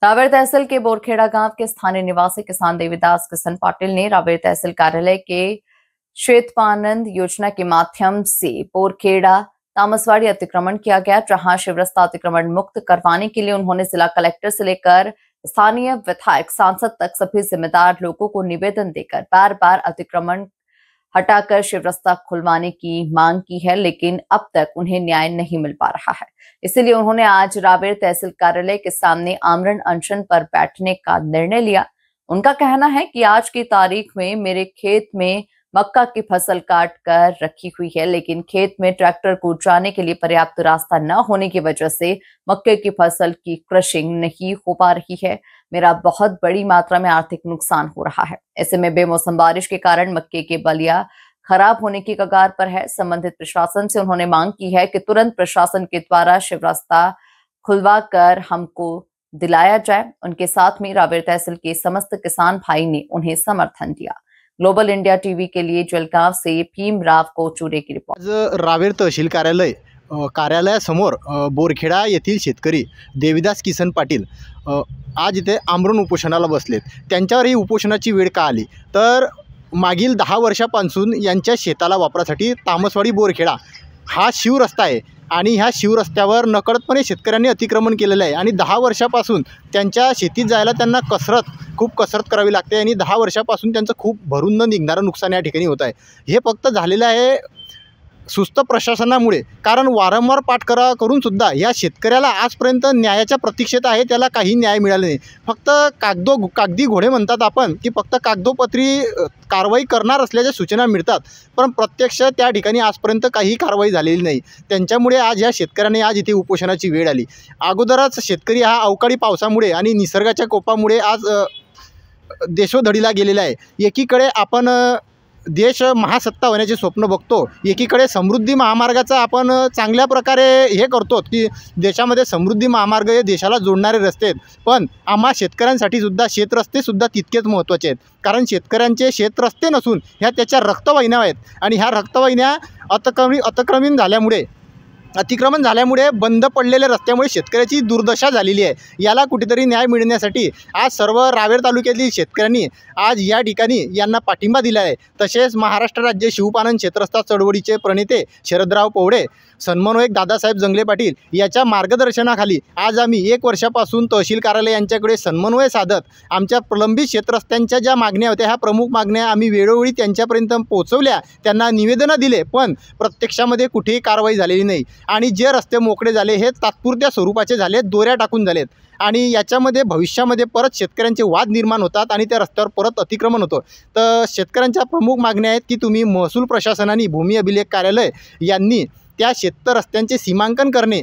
रावेर तहसील के बोरखेड़ा गांव के स्थानीय निवासी किसान देवीदास किशन पाटिल ने रावेर तहसील कार्यालय के श्वेतपानंद योजना के माध्यम से बोरखेड़ा तामसवाड़ी अतिक्रमण किया गया, जहां शिवरस्ता अतिक्रमण मुक्त करवाने के लिए उन्होंने जिला कलेक्टर से लेकर स्थानीय विधायक सांसद तक सभी जिम्मेदार लोगों को निवेदन देकर बार बार अतिक्रमण हटाकर शिवरस्ता खुलवाने की मांग की है, लेकिन अब तक उन्हें न्याय नहीं मिल पा रहा है। इसीलिए उन्होंने आज रावेर तहसील कार्यालय के सामने आमरण अनशन पर बैठने का निर्णय लिया। उनका कहना है कि आज की तारीख में मेरे खेत में मक्का की फसल काट कर रखी हुई है, लेकिन खेत में ट्रैक्टर को जाने के लिए पर्याप्त रास्ता न होने की वजह से मक्के की फसल की क्रशिंग नहीं हो पा रही है। मेरा बहुत बड़ी मात्रा में आर्थिक नुकसान हो रहा है। ऐसे में बेमौसम बारिश के कारण मक्के के बलिया खराब होने की कगार पर है। संबंधित प्रशासन से उन्होंने मांग की है कि तुरंत प्रशासन के द्वारा शिवरस्ता खुलवा कर हमको दिलाया जाए। उनके साथ में रावेर तहसील के समस्त किसान भाई ने उन्हें समर्थन दिया। ग्लोबल इंडिया टीवी के लिए जलगांव से भीमराव कोचुरे की रिपोर्ट। आज रावेर तहसील कार्यालयासमोर बोरखेडा येथील शेतकरी देवीदास किशन पाटील आज इथे आमरण उपोषणाला बसलेत। त्यांच्यावर ही उपोषणाची वेळ का आली तर मागील 10 वर्षापासून यांच्या शेताला वापरासाठी तामसवाडी बोरखेडा हा शिवरस्ता आहे आणि ह्या शिवरस्त्यावर नकळतपणे शेतकऱ्यांनी अतिक्रमण केलेलं आहे आणि 10 वर्षापासून त्यांच्या शेतीत जायला त्यांना खूप कसरत करावी लागते आणि 10 वर्षापासून त्यांचं खूप भरून न निघणारं नुकसान या ठिकाणी होत आहे। हे फक्त झालेलं आहे सुस्त प्रशासनामुळे, कारण वारंवार पाठपुरावा करून सुद्धा या शेतकऱ्याला आजपर्यंत न्यायाच्या प्रतीक्षेत आहे, त्याला काही न्याय मिळाला नाही। फक्त कागदी घोडे म्हणतात आपण की फक्त कागदोपत्री कारवाई करणार असल्याच्या सूचना मिळतात, पण प्रत्यक्ष त्या ठिकाणी आजपर्यंत काही कारवाई झालेली नाही। त्यांच्यामुळे आज या शेतकऱ्यांनी आज इथे उपोषणाची वेळ आली। अगोदरच शेतकरी हा अवकाळी पावसामुळे आणि निसर्गाच्या कोपामुळे आज देशोधडीला गेलेला आहे। एकीकडे आपण देश महासत्ता होण्याचे स्वप्न बघतो, एकीकडे समृद्धी महामार्गाचा आपण चांगल्या प्रकारे हे करतो की देशामध्ये समृद्धी महामार्ग हे देशाला जोडणारे रस्ते आहेत, पण आम्हा शेतकऱ्यांसाठी सुद्धा शेतरस्तेसुद्धा तितकेच महत्त्वाचे आहेत, कारण शेतकऱ्यांचे शेतरस्ते नसून ह्या त्याच्या रक्तवाहिन्या आहेत आणि ह्या रक्तवाहिन्या अतिक्रमण झाल्यामुळे बंद पडलेल्या रस्त्यामुळे शेतकऱ्याची दुर्दशा झालेली आहे। याला कुठेतरी न्याय मिळण्यासाठी आज सर्व रावेर तालुक्यातील शेतकऱ्यांनी आज या ठिकाणी यांना पाठिंबा दिला आहे। तसेच महाराष्ट्र राज्य शिवपानन क्षेत्रस्था चळवळीचे प्रणेते शरदराव पवडे, समन्वयक दादासाहेब जंगले पाटील याच्या मार्गदर्शनाखाली आज आम्ही 1 वर्षापासून तहसील कार्यालय यांच्याकडे समन्वय साधत आमच्या प्रलंबित क्षेत्रस्त्यांच्या ज्या मागण्या होत्या ह्या प्रमुख मागण्या आम्ही वेळोवेळी त्यांच्यापर्यंत पोहोचवल्या, त्यांना निवेदनं दिले, पण प्रत्यक्षामध्ये कुठेही कारवाई झालेली नाही आणि जे रस्ते मोकळे झाले हे तात्पुरत्या स्वरूपाचे झाले, दोऱ्या टाकून झालेत आणि याच्यामध्ये भविष्यामध्ये परत शेतकऱ्यांचे वाद निर्माण होतात आणि त्या रस्त्यावर परत अतिक्रमण होतं। तर शेतकऱ्यांच्या प्रमुख मागण्या आहेत की तुम्ही महसूल प्रशासनाने भूमी अभिलेख कार्यालय यांनी त्या शेतरस्त्यांचे सीमांकन करणे,